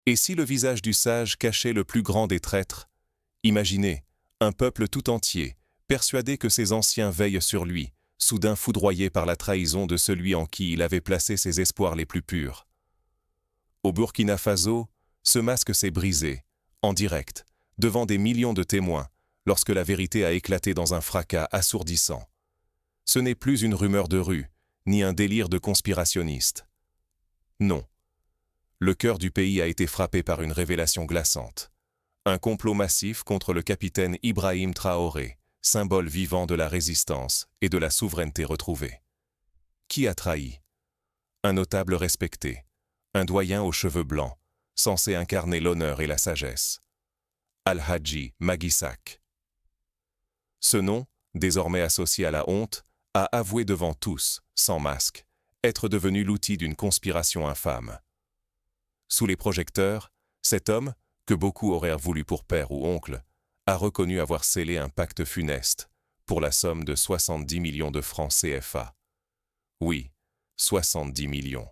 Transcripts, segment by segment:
Et si le visage du sage cachait le plus grand des traîtres? Imaginez, un peuple tout entier, persuadé que ses anciens veillent sur lui, soudain foudroyé par la trahison de celui en qui il avait placé ses espoirs les plus purs. Au Burkina Faso, ce masque s'est brisé, en direct, devant des millions de témoins, lorsque la vérité a éclaté dans un fracas assourdissant. Ce n'est plus une rumeur de rue, ni un délire de conspirationniste. Non. Le cœur du pays a été frappé par une révélation glaçante. Un complot massif contre le capitaine Ibrahim Traoré, symbole vivant de la résistance et de la souveraineté retrouvée. Qui a trahi? Un notable respecté, un doyen aux cheveux blancs, censé incarner l'honneur et la sagesse. Al-Hadji Maguissac. Ce nom, désormais associé à la honte, a avoué devant tous, sans masque, être devenu l'outil d'une conspiration infâme. Sous les projecteurs, cet homme, que beaucoup auraient voulu pour père ou oncle, a reconnu avoir scellé un pacte funeste, pour la somme de 70 millions de francs CFA. Oui, 70 millions.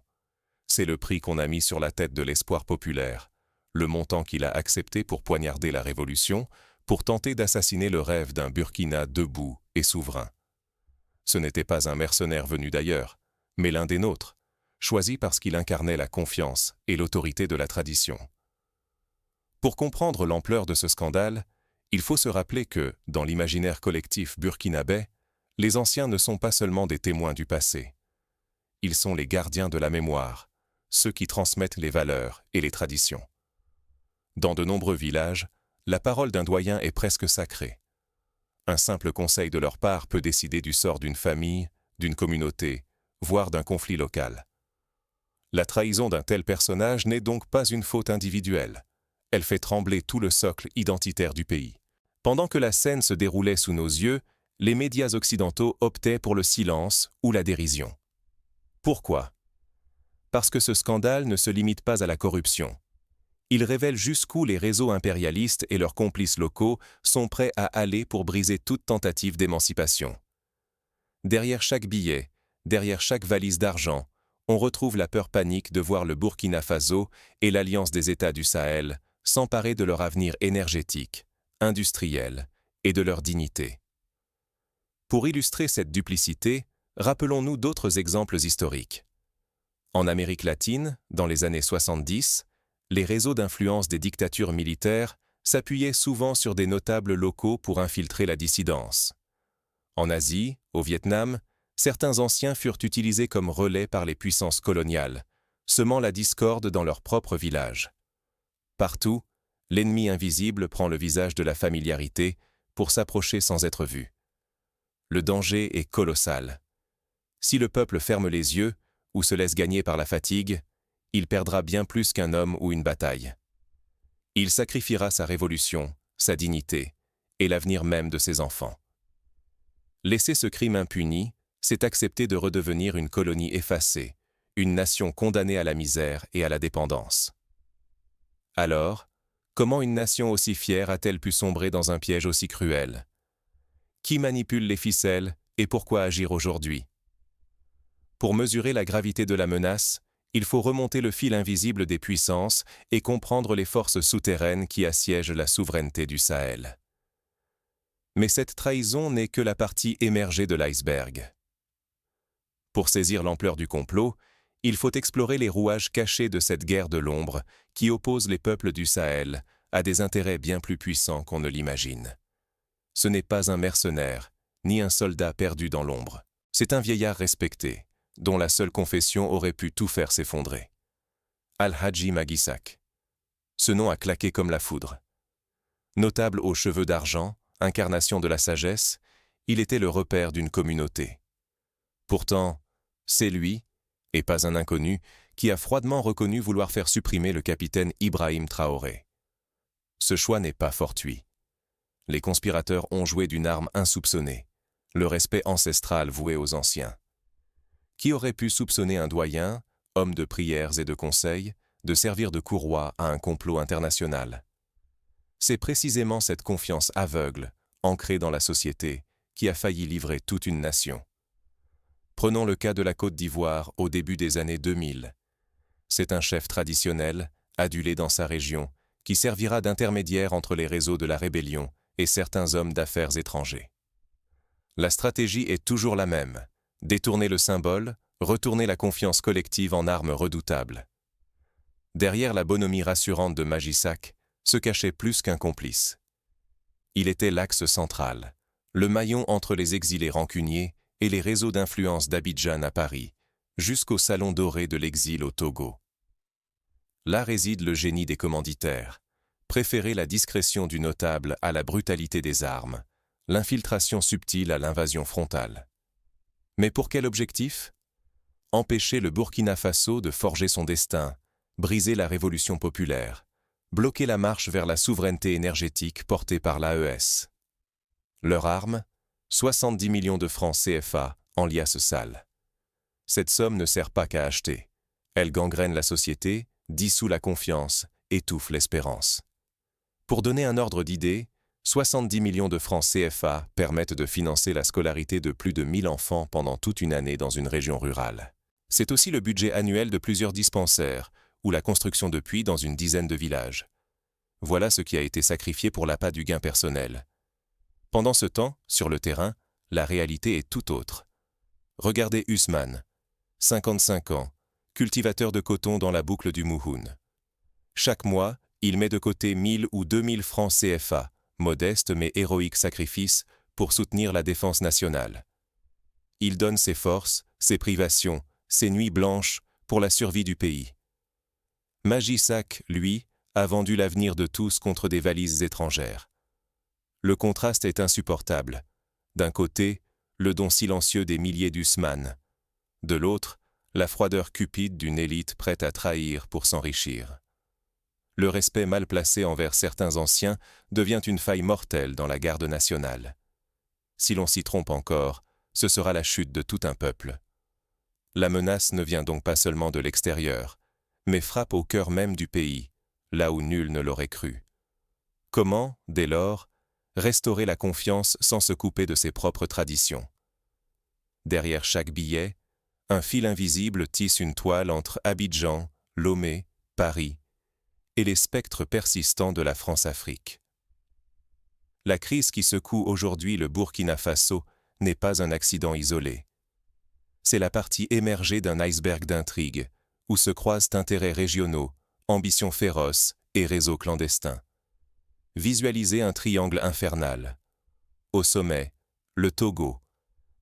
C'est le prix qu'on a mis sur la tête de l'espoir populaire, le montant qu'il a accepté pour poignarder la révolution, pour tenter d'assassiner le rêve d'un Burkina debout et souverain. Ce n'était pas un mercenaire venu d'ailleurs, mais l'un des nôtres, choisi parce qu'il incarnait la confiance et l'autorité de la tradition. Pour comprendre l'ampleur de ce scandale, il faut se rappeler que, dans l'imaginaire collectif burkinabé, les anciens ne sont pas seulement des témoins du passé. Ils sont les gardiens de la mémoire, ceux qui transmettent les valeurs et les traditions. Dans de nombreux villages, la parole d'un doyen est presque sacrée. Un simple conseil de leur part peut décider du sort d'une famille, d'une communauté, voire d'un conflit local. La trahison d'un tel personnage n'est donc pas une faute individuelle. Elle fait trembler tout le socle identitaire du pays. Pendant que la scène se déroulait sous nos yeux, les médias occidentaux optaient pour le silence ou la dérision. Pourquoi? Parce que ce scandale ne se limite pas à la corruption. Il révèle jusqu'où les réseaux impérialistes et leurs complices locaux sont prêts à aller pour briser toute tentative d'émancipation. Derrière chaque billet, derrière chaque valise d'argent, on retrouve la peur panique de voir le Burkina Faso et l'Alliance des États du Sahel s'emparer de leur avenir énergétique, industriel et de leur dignité. Pour illustrer cette duplicité, rappelons-nous d'autres exemples historiques. En Amérique latine, dans les années 70, les réseaux d'influence des dictatures militaires s'appuyaient souvent sur des notables locaux pour infiltrer la dissidence. En Asie, au Vietnam, certains anciens furent utilisés comme relais par les puissances coloniales, semant la discorde dans leur propre village. Partout, l'ennemi invisible prend le visage de la familiarité pour s'approcher sans être vu. Le danger est colossal. Si le peuple ferme les yeux ou se laisse gagner par la fatigue, il perdra bien plus qu'un homme ou une bataille. Il sacrifiera sa révolution, sa dignité et l'avenir même de ses enfants. Laisser ce crime impuni, c'est accepter de redevenir une colonie effacée, une nation condamnée à la misère et à la dépendance. Alors, comment une nation aussi fière a-t-elle pu sombrer dans un piège aussi cruel? Qui manipule les ficelles et pourquoi agir aujourd'hui? Pour mesurer la gravité de la menace, il faut remonter le fil invisible des puissances et comprendre les forces souterraines qui assiègent la souveraineté du Sahel. Mais cette trahison n'est que la partie émergée de l'iceberg. Pour saisir l'ampleur du complot, il faut explorer les rouages cachés de cette guerre de l'ombre qui oppose les peuples du Sahel à des intérêts bien plus puissants qu'on ne l'imagine. Ce n'est pas un mercenaire, ni un soldat perdu dans l'ombre. C'est un vieillard respecté, dont la seule confession aurait pu tout faire s'effondrer. Al-Hadji Maguissac. Ce nom a claqué comme la foudre. Notable aux cheveux d'argent, incarnation de la sagesse, il était le repère d'une communauté. Pourtant, c'est lui, et pas un inconnu, qui a froidement reconnu vouloir faire supprimer le capitaine Ibrahim Traoré. Ce choix n'est pas fortuit. Les conspirateurs ont joué d'une arme insoupçonnée, le respect ancestral voué aux anciens. Qui aurait pu soupçonner un doyen, homme de prières et de conseils, de servir de courroie à un complot international? C'est précisément cette confiance aveugle, ancrée dans la société, qui a failli livrer toute une nation. Prenons le cas de la Côte d'Ivoire au début des années 2000. C'est un chef traditionnel, adulé dans sa région, qui servira d'intermédiaire entre les réseaux de la rébellion et certains hommes d'affaires étrangers. La stratégie est toujours la même, détourner le symbole, retourner la confiance collective en arme redoutable. Derrière la bonhomie rassurante de Magissac se cachait plus qu'un complice. Il était l'axe central, le maillon entre les exilés rancuniers et les réseaux d'influence d'Abidjan à Paris, jusqu'au salon doré de l'exil au Togo. Là réside le génie des commanditaires, préférer la discrétion du notable à la brutalité des armes, l'infiltration subtile à l'invasion frontale. Mais pour quel objectif? Empêcher le Burkina Faso de forger son destin, briser la révolution populaire, bloquer la marche vers la souveraineté énergétique portée par l'AES. Leur arme, 70 millions de francs CFA en liasse sale. Cette somme ne sert pas qu'à acheter. Elle gangrène la société, dissout la confiance, étouffe l'espérance. Pour donner un ordre d'idée, 70 millions de francs CFA permettent de financer la scolarité de plus de 1000 enfants pendant toute une année dans une région rurale. C'est aussi le budget annuel de plusieurs dispensaires ou la construction de puits dans une dizaine de villages. Voilà ce qui a été sacrifié pour l'appât du gain personnel. Pendant ce temps, sur le terrain, la réalité est tout autre. Regardez Usman, 55 ans, cultivateur de coton dans la boucle du Mouhoun. Chaque mois, il met de côté 1000 ou 2000 francs CFA, modeste mais héroïque sacrifice pour soutenir la défense nationale. Il donne ses forces, ses privations, ses nuits blanches pour la survie du pays. Magissac, lui, a vendu l'avenir de tous contre des valises étrangères. Le contraste est insupportable. D'un côté, le don silencieux des milliers d'Usman. De l'autre, la froideur cupide d'une élite prête à trahir pour s'enrichir. Le respect mal placé envers certains anciens devient une faille mortelle dans la garde nationale. Si l'on s'y trompe encore, ce sera la chute de tout un peuple. La menace ne vient donc pas seulement de l'extérieur, mais frappe au cœur même du pays, là où nul ne l'aurait cru. Comment, dès lors, restaurer la confiance sans se couper de ses propres traditions? Derrière chaque billet, un fil invisible tisse une toile entre Abidjan, Lomé, Paris et les spectres persistants de la France-Afrique. La crise qui secoue aujourd'hui le Burkina Faso n'est pas un accident isolé. C'est la partie émergée d'un iceberg d'intrigues, où se croisent intérêts régionaux, ambitions féroces et réseaux clandestins. Visualisez un triangle infernal. Au sommet, le Togo,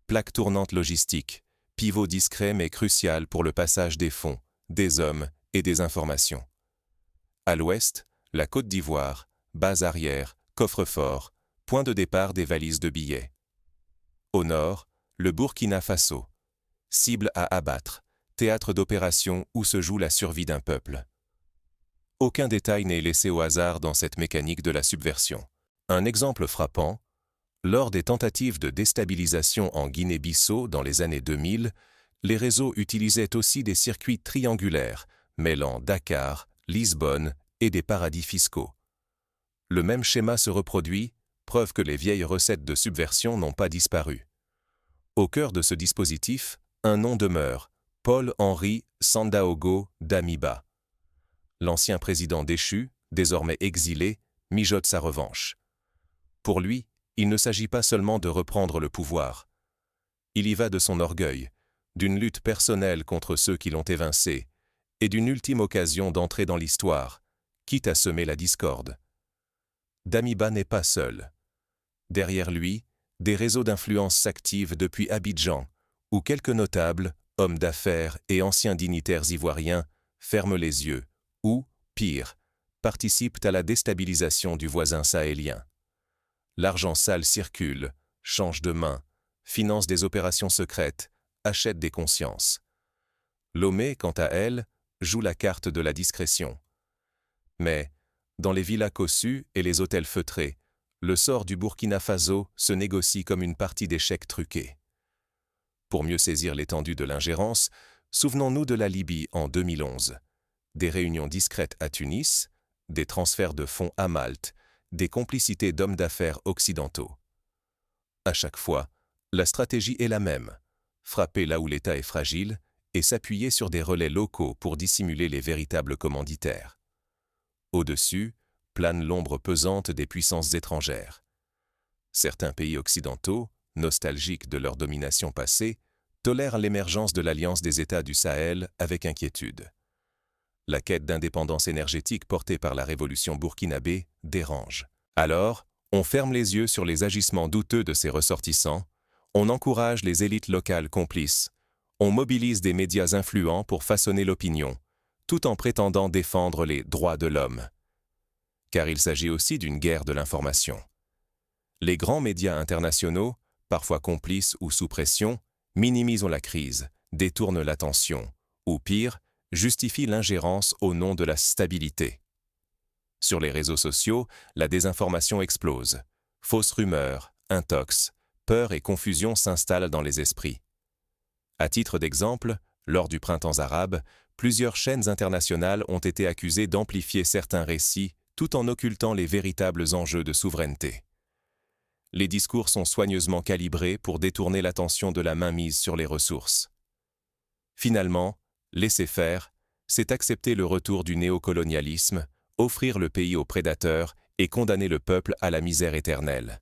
plaque tournante logistique, pivot discret mais crucial pour le passage des fonds, des hommes et des informations. À l'ouest, la Côte d'Ivoire, base arrière, coffre-fort, point de départ des valises de billets. Au nord, le Burkina Faso, cible à abattre, théâtre d'opération où se joue la survie d'un peuple. Aucun détail n'est laissé au hasard dans cette mécanique de la subversion. Un exemple frappant, lors des tentatives de déstabilisation en Guinée-Bissau dans les années 2000, les réseaux utilisaient aussi des circuits triangulaires, mêlant Dakar, Lisbonne et des paradis fiscaux. Le même schéma se reproduit, preuve que les vieilles recettes de subversion n'ont pas disparu. Au cœur de ce dispositif, un nom demeure, Paul-Henri Sandaogo Damiba. L'ancien président déchu, désormais exilé, mijote sa revanche. Pour lui, il ne s'agit pas seulement de reprendre le pouvoir. Il y va de son orgueil, d'une lutte personnelle contre ceux qui l'ont évincé, et d'une ultime occasion d'entrer dans l'histoire, quitte à semer la discorde. Damiba n'est pas seul. Derrière lui, des réseaux d'influence s'activent depuis Abidjan, où quelques notables, hommes d'affaires et anciens dignitaires ivoiriens ferment les yeux, ou, pire, participent à la déstabilisation du voisin sahélien. L'argent sale circule, change de main, finance des opérations secrètes, achète des consciences. Lomé, quant à elle, joue la carte de la discrétion. Mais, dans les villas cossues et les hôtels feutrés, le sort du Burkina Faso se négocie comme une partie d'échecs truquée. Pour mieux saisir l'étendue de l'ingérence, souvenons-nous de la Libye en 2011. Des réunions discrètes à Tunis, des transferts de fonds à Malte, des complicités d'hommes d'affaires occidentaux. À chaque fois, la stratégie est la même, frapper là où l'État est fragile et s'appuyer sur des relais locaux pour dissimuler les véritables commanditaires. Au-dessus, plane l'ombre pesante des puissances étrangères. Certains pays occidentaux, nostalgiques de leur domination passée, tolèrent l'émergence de l'Alliance des États du Sahel avec inquiétude. La quête d'indépendance énergétique portée par la révolution burkinabé dérange. Alors, on ferme les yeux sur les agissements douteux de ses ressortissants, on encourage les élites locales complices, on mobilise des médias influents pour façonner l'opinion, tout en prétendant défendre les droits de l'homme. Car il s'agit aussi d'une guerre de l'information. Les grands médias internationaux, parfois complices ou sous pression, minimisent la crise, détournent l'attention, ou pire, justifient l'ingérence au nom de la stabilité. Sur les réseaux sociaux, la désinformation explose. Fausses rumeurs, intox, peur et confusion s'installent dans les esprits. À titre d'exemple, lors du printemps arabe, plusieurs chaînes internationales ont été accusées d'amplifier certains récits tout en occultant les véritables enjeux de souveraineté. Les discours sont soigneusement calibrés pour détourner l'attention de la mainmise sur les ressources. Finalement, laisser faire, c'est accepter le retour du néocolonialisme, offrir le pays aux prédateurs et condamner le peuple à la misère éternelle.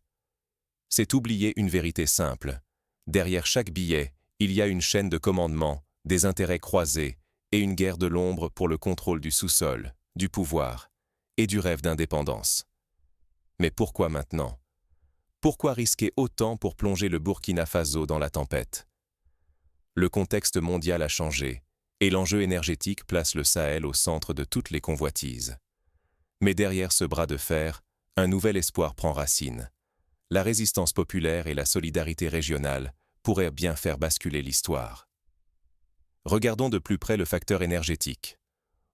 C'est oublier une vérité simple. Derrière chaque billet, il y a une chaîne de commandement, des intérêts croisés et une guerre de l'ombre pour le contrôle du sous-sol, du pouvoir et du rêve d'indépendance. Mais pourquoi maintenant ? Pourquoi risquer autant pour plonger le Burkina Faso dans la tempête ? Le contexte mondial a changé, et l'enjeu énergétique place le Sahel au centre de toutes les convoitises. Mais derrière ce bras de fer, un nouvel espoir prend racine. La résistance populaire et la solidarité régionale pourraient bien faire basculer l'histoire. Regardons de plus près le facteur énergétique.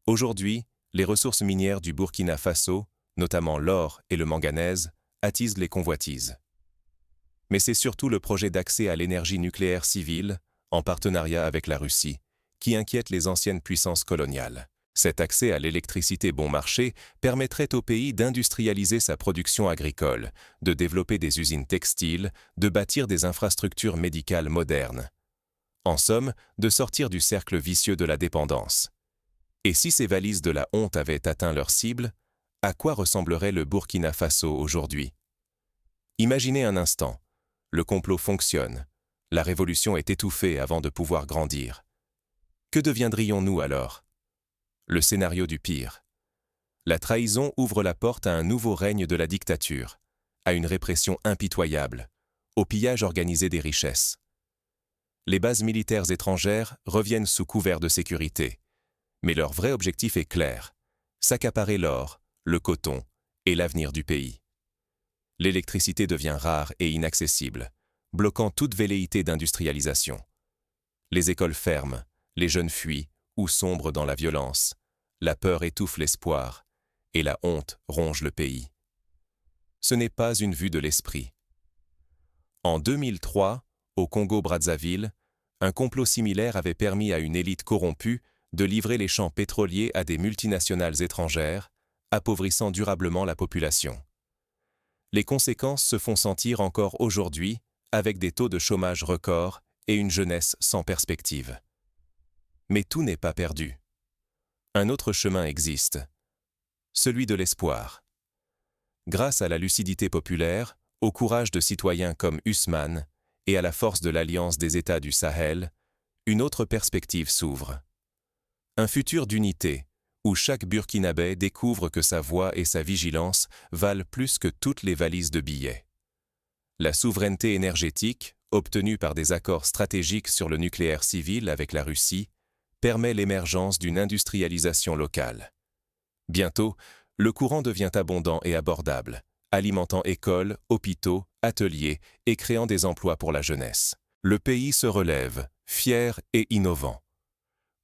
Aujourd'hui, les ressources minières du Burkina Faso, notamment l'or et le manganèse, attisent les convoitises. Mais c'est surtout le projet d'accès à l'énergie nucléaire civile, en partenariat avec la Russie, qui inquiète les anciennes puissances coloniales. Cet accès à l'électricité bon marché permettrait au pays d'industrialiser sa production agricole, de développer des usines textiles, de bâtir des infrastructures médicales modernes. En somme, de sortir du cercle vicieux de la dépendance. Et si ces valises de la honte avaient atteint leur cible, à quoi ressemblerait le Burkina Faso aujourd'hui ? Imaginez un instant. Le complot fonctionne. La révolution est étouffée avant de pouvoir grandir. Que deviendrions-nous alors ? Le scénario du pire. La trahison ouvre la porte à un nouveau règne de la dictature, à une répression impitoyable, au pillage organisé des richesses. Les bases militaires étrangères reviennent sous couvert de sécurité, mais leur vrai objectif est clair, s'accaparer l'or, le coton et l'avenir du pays. L'électricité devient rare et inaccessible, bloquant toute velléité d'industrialisation. Les écoles ferment, les jeunes fuient ou sombrent dans la violence. La peur étouffe l'espoir, et la honte ronge le pays. Ce n'est pas une vue de l'esprit. En 2003, au Congo-Brazzaville, un complot similaire avait permis à une élite corrompue de livrer les champs pétroliers à des multinationales étrangères, appauvrissant durablement la population. Les conséquences se font sentir encore aujourd'hui, avec des taux de chômage records et une jeunesse sans perspective. Mais tout n'est pas perdu. Un autre chemin existe, celui de l'espoir. Grâce à la lucidité populaire, au courage de citoyens comme Usman et à la force de l'Alliance des États du Sahel, une autre perspective s'ouvre. Un futur d'unité, où chaque Burkinabé découvre que sa voix et sa vigilance valent plus que toutes les valises de billets. La souveraineté énergétique, obtenue par des accords stratégiques sur le nucléaire civil avec la Russie, permet l'émergence d'une industrialisation locale. Bientôt, le courant devient abondant et abordable, alimentant écoles, hôpitaux, ateliers et créant des emplois pour la jeunesse. Le pays se relève, fier et innovant.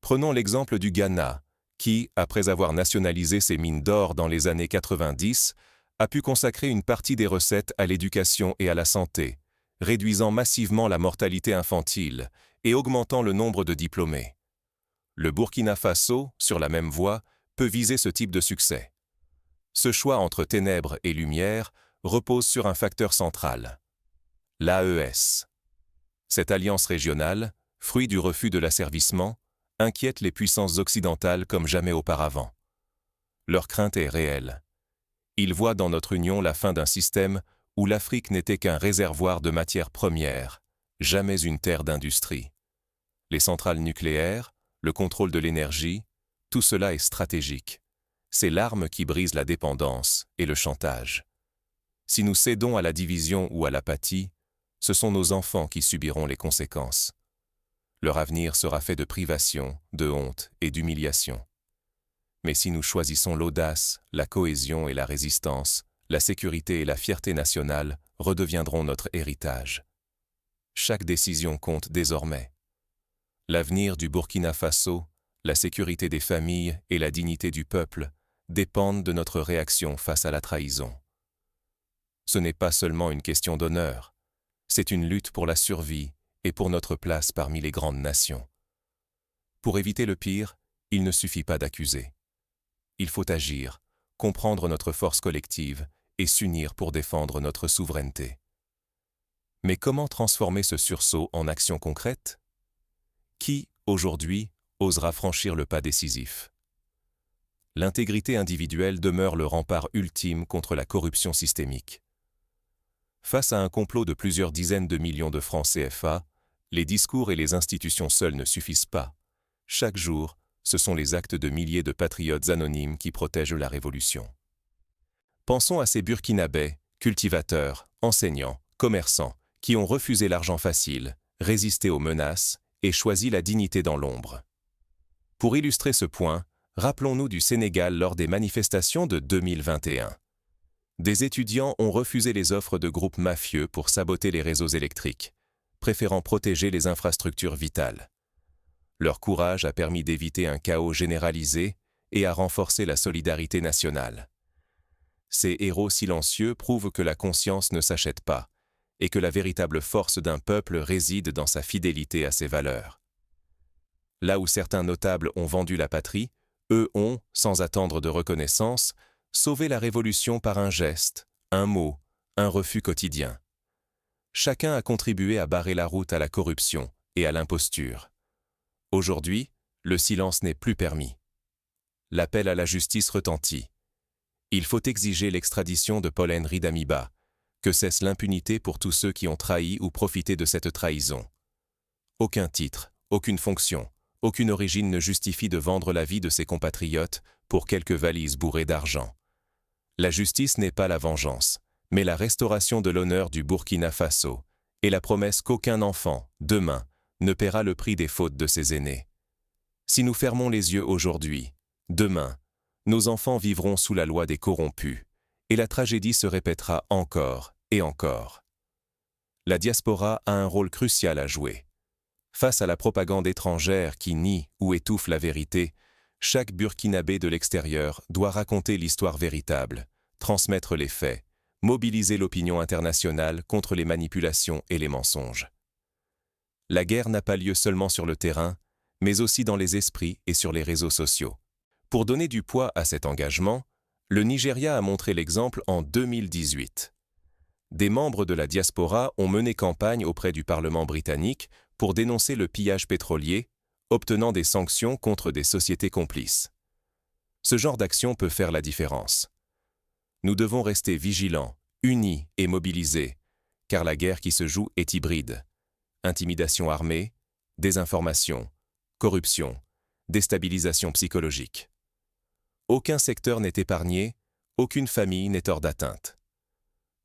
Prenons l'exemple du Ghana, qui, après avoir nationalisé ses mines d'or dans les années 90, a pu consacrer une partie des recettes à l'éducation et à la santé, réduisant massivement la mortalité infantile et augmentant le nombre de diplômés. Le Burkina Faso, sur la même voie, peut viser ce type de succès. Ce choix entre ténèbres et lumière repose sur un facteur central, l'AES. Cette alliance régionale, fruit du refus de l'asservissement, inquiète les puissances occidentales comme jamais auparavant. Leur crainte est réelle. Ils voient dans notre union la fin d'un système où l'Afrique n'était qu'un réservoir de matières premières, jamais une terre d'industrie. Les centrales nucléaires, le contrôle de l'énergie, tout cela est stratégique. C'est l'arme qui brise la dépendance et le chantage. Si nous cédons à la division ou à l'apathie, ce sont nos enfants qui subiront les conséquences. Leur avenir sera fait de privations, de honte et d'humiliation. Mais si nous choisissons l'audace, la cohésion et la résistance, la sécurité et la fierté nationale redeviendront notre héritage. Chaque décision compte désormais. L'avenir du Burkina Faso, la sécurité des familles et la dignité du peuple dépendent de notre réaction face à la trahison. Ce n'est pas seulement une question d'honneur, c'est une lutte pour la survie et pour notre place parmi les grandes nations. Pour éviter le pire, il ne suffit pas d'accuser. Il faut agir, comprendre notre force collective et s'unir pour défendre notre souveraineté. Mais comment transformer ce sursaut en action concrète? Qui, aujourd'hui, osera franchir le pas décisif? L'intégrité individuelle demeure le rempart ultime contre la corruption systémique. Face à un complot de plusieurs dizaines de millions de francs CFA, les discours et les institutions seuls ne suffisent pas. Chaque jour, ce sont les actes de milliers de patriotes anonymes qui protègent la révolution. Pensons à ces Burkinabés, cultivateurs, enseignants, commerçants, qui ont refusé l'argent facile, résisté aux menaces et choisi la dignité dans l'ombre. Pour illustrer ce point, rappelons-nous du Sénégal lors des manifestations de 2021. Des étudiants ont refusé les offres de groupes mafieux pour saboter les réseaux électriques, préférant protéger les infrastructures vitales. Leur courage a permis d'éviter un chaos généralisé et a renforcé la solidarité nationale. Ces héros silencieux prouvent que la conscience ne s'achète pas et que la véritable force d'un peuple réside dans sa fidélité à ses valeurs. Là où certains notables ont vendu la patrie, eux ont, sans attendre de reconnaissance, sauvé la révolution par un geste, un mot, un refus quotidien. Chacun a contribué à barrer la route à la corruption et à l'imposture. Aujourd'hui, le silence n'est plus permis. L'appel à la justice retentit. Il faut exiger l'extradition de Paul-Henri Damiba, que cesse l'impunité pour tous ceux qui ont trahi ou profité de cette trahison. Aucun titre, aucune fonction, aucune origine ne justifie de vendre la vie de ses compatriotes pour quelques valises bourrées d'argent. La justice n'est pas la vengeance, mais la restauration de l'honneur du Burkina Faso et la promesse qu'aucun enfant, demain, ne paiera le prix des fautes de ses aînés. Si nous fermons les yeux aujourd'hui, demain, nos enfants vivront sous la loi des corrompus, et la tragédie se répétera encore et encore. La diaspora a un rôle crucial à jouer. Face à la propagande étrangère qui nie ou étouffe la vérité, chaque Burkinabé de l'extérieur doit raconter l'histoire véritable, transmettre les faits, mobiliser l'opinion internationale contre les manipulations et les mensonges. La guerre n'a pas lieu seulement sur le terrain, mais aussi dans les esprits et sur les réseaux sociaux. Pour donner du poids à cet engagement, le Nigeria a montré l'exemple en 2018. Des membres de la diaspora ont mené campagne auprès du Parlement britannique pour dénoncer le pillage pétrolier, obtenant des sanctions contre des sociétés complices. Ce genre d'action peut faire la différence. Nous devons rester vigilants, unis et mobilisés, car la guerre qui se joue est hybride. Intimidation armée, désinformation, corruption, déstabilisation psychologique. Aucun secteur n'est épargné, aucune famille n'est hors d'atteinte.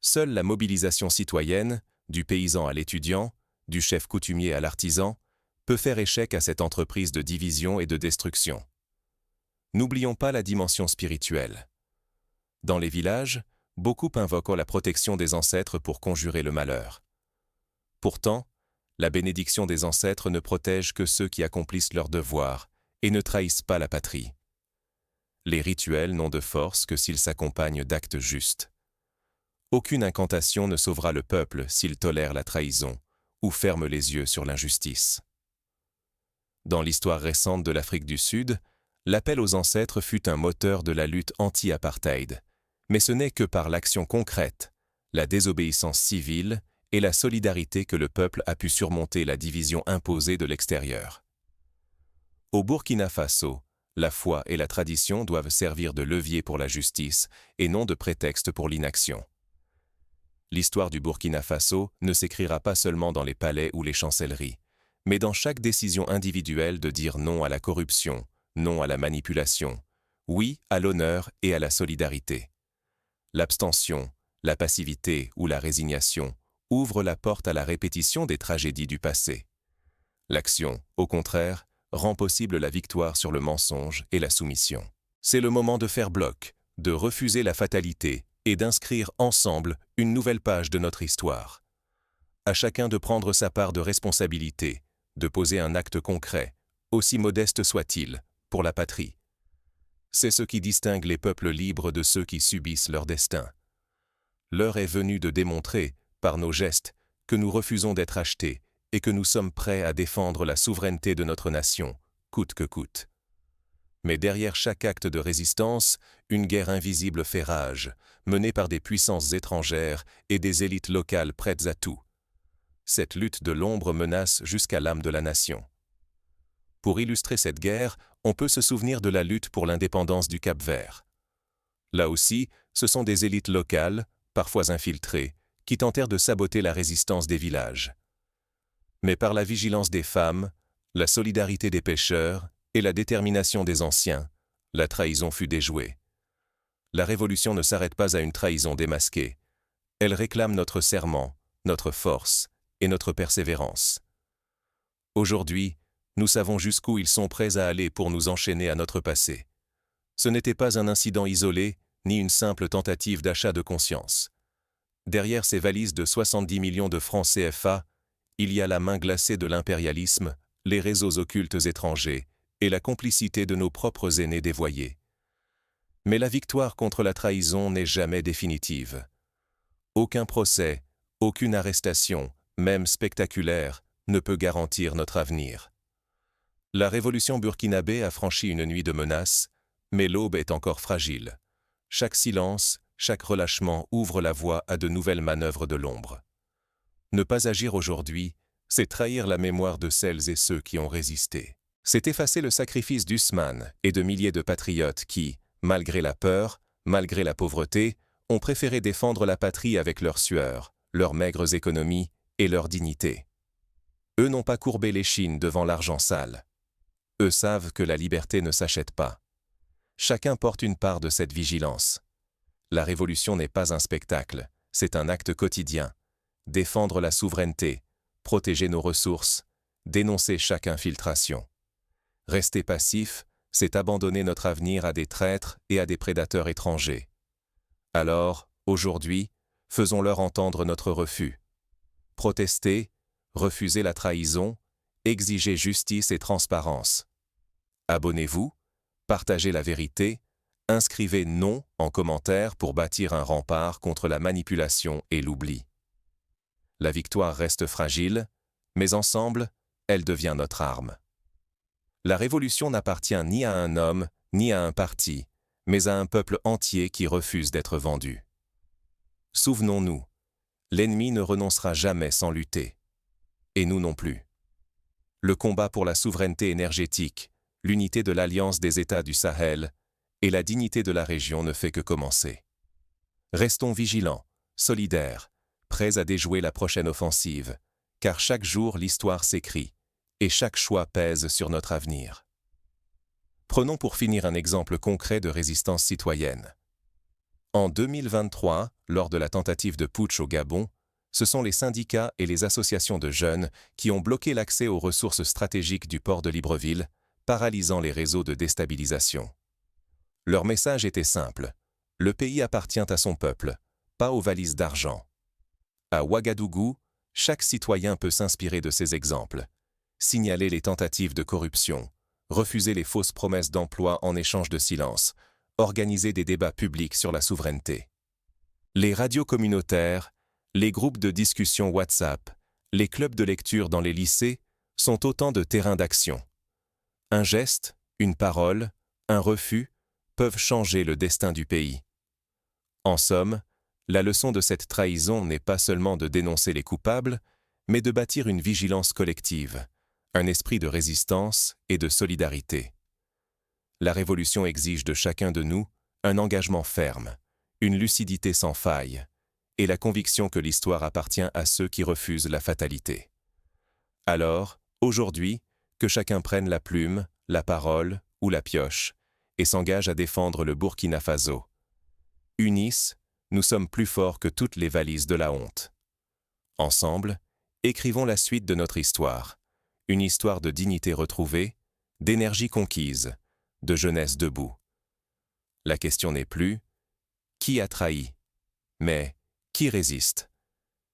Seule la mobilisation citoyenne, du paysan à l'étudiant, du chef coutumier à l'artisan, peut faire échec à cette entreprise de division et de destruction. N'oublions pas la dimension spirituelle. Dans les villages, beaucoup invoquent la protection des ancêtres pour conjurer le malheur. Pourtant, la bénédiction des ancêtres ne protège que ceux qui accomplissent leur devoir et ne trahissent pas la patrie. Les rituels n'ont de force que s'ils s'accompagnent d'actes justes. Aucune incantation ne sauvera le peuple s'il tolère la trahison ou ferme les yeux sur l'injustice. Dans l'histoire récente de l'Afrique du Sud, l'appel aux ancêtres fut un moteur de la lutte anti-apartheid, mais ce n'est que par l'action concrète, la désobéissance civile et la solidarité que le peuple a pu surmonter la division imposée de l'extérieur. Au Burkina Faso, la foi et la tradition doivent servir de levier pour la justice et non de prétexte pour l'inaction. L'histoire du Burkina Faso ne s'écrira pas seulement dans les palais ou les chancelleries, mais dans chaque décision individuelle de dire non à la corruption, non à la manipulation, oui à l'honneur et à la solidarité. L'abstention, la passivité ou la résignation ouvrent la porte à la répétition des tragédies du passé. L'action, au contraire, rend possible la victoire sur le mensonge et la soumission. C'est le moment de faire bloc, de refuser la fatalité et d'inscrire ensemble une nouvelle page de notre histoire. À chacun de prendre sa part de responsabilité, de poser un acte concret, aussi modeste soit-il, pour la patrie. C'est ce qui distingue les peuples libres de ceux qui subissent leur destin. L'heure est venue de démontrer, par nos gestes, que nous refusons d'être achetés et que nous sommes prêts à défendre la souveraineté de notre nation, coûte que coûte. Mais derrière chaque acte de résistance, une guerre invisible fait rage, menée par des puissances étrangères et des élites locales prêtes à tout. Cette lutte de l'ombre menace jusqu'à l'âme de la nation. Pour illustrer cette guerre, on peut se souvenir de la lutte pour l'indépendance du Cap-Vert. Là aussi, ce sont des élites locales, parfois infiltrées, qui tentèrent de saboter la résistance des villages. Mais par la vigilance des femmes, la solidarité des pêcheurs et la détermination des anciens, la trahison fut déjouée. La révolution ne s'arrête pas à une trahison démasquée. Elle réclame notre serment, notre force et notre persévérance. Aujourd'hui, nous savons jusqu'où ils sont prêts à aller pour nous enchaîner à notre passé. Ce n'était pas un incident isolé, ni une simple tentative d'achat de conscience. Derrière ces valises de 70 millions de francs CFA, il y a la main glacée de l'impérialisme, les réseaux occultes étrangers et la complicité de nos propres aînés dévoyés. Mais la victoire contre la trahison n'est jamais définitive. Aucun procès, aucune arrestation, même spectaculaire, ne peut garantir notre avenir. La révolution burkinabé a franchi une nuit de menaces, mais l'aube est encore fragile. Chaque silence, chaque relâchement ouvre la voie à de nouvelles manœuvres de l'ombre. Ne pas agir aujourd'hui, c'est trahir la mémoire de celles et ceux qui ont résisté. C'est effacer le sacrifice d'Ousmane et de milliers de patriotes qui, malgré la peur, malgré la pauvreté, ont préféré défendre la patrie avec leur sueur, leurs maigres économies et leur dignité. Eux n'ont pas courbé l'échine devant l'argent sale. Eux savent que la liberté ne s'achète pas. Chacun porte une part de cette vigilance. La révolution n'est pas un spectacle, c'est un acte quotidien. Défendre la souveraineté, protéger nos ressources, dénoncer chaque infiltration. Rester passif, c'est abandonner notre avenir à des traîtres et à des prédateurs étrangers. Alors, aujourd'hui, faisons-leur entendre notre refus. Protester, refuser la trahison, exiger justice et transparence. Abonnez-vous, partagez la vérité, inscrivez non en commentaire pour bâtir un rempart contre la manipulation et l'oubli. La victoire reste fragile, mais ensemble, elle devient notre arme. La révolution n'appartient ni à un homme, ni à un parti, mais à un peuple entier qui refuse d'être vendu. Souvenons-nous, l'ennemi ne renoncera jamais sans lutter. Et nous non plus. Le combat pour la souveraineté énergétique, l'unité de l'Alliance des États du Sahel et la dignité de la région ne fait que commencer. Restons vigilants, solidaires, prêts à déjouer la prochaine offensive, car chaque jour l'histoire s'écrit, et chaque choix pèse sur notre avenir. Prenons pour finir un exemple concret de résistance citoyenne. En 2023, lors de la tentative de putsch au Gabon, ce sont les syndicats et les associations de jeunes qui ont bloqué l'accès aux ressources stratégiques du port de Libreville, paralysant les réseaux de déstabilisation. Leur message était simple. Le pays appartient à son peuple, pas aux valises d'argent. À Ouagadougou, chaque citoyen peut s'inspirer de ces exemples. Signaler les tentatives de corruption, refuser les fausses promesses d'emploi en échange de silence, organiser des débats publics sur la souveraineté. Les radios communautaires, les groupes de discussion WhatsApp, les clubs de lecture dans les lycées sont autant de terrains d'action. Un geste, une parole, un refus peuvent changer le destin du pays. En somme, la leçon de cette trahison n'est pas seulement de dénoncer les coupables, mais de bâtir une vigilance collective, un esprit de résistance et de solidarité. La révolution exige de chacun de nous un engagement ferme, une lucidité sans faille, et la conviction que l'histoire appartient à ceux qui refusent la fatalité. Alors, aujourd'hui, que chacun prenne la plume, la parole ou la pioche, et s'engage à défendre le Burkina Faso. Unis, nous sommes plus forts que toutes les valises de la honte. Ensemble, écrivons la suite de notre histoire, une histoire de dignité retrouvée, d'énergie conquise, de jeunesse debout. La question n'est plus « Qui a trahi ?», mais « Qui résiste ?»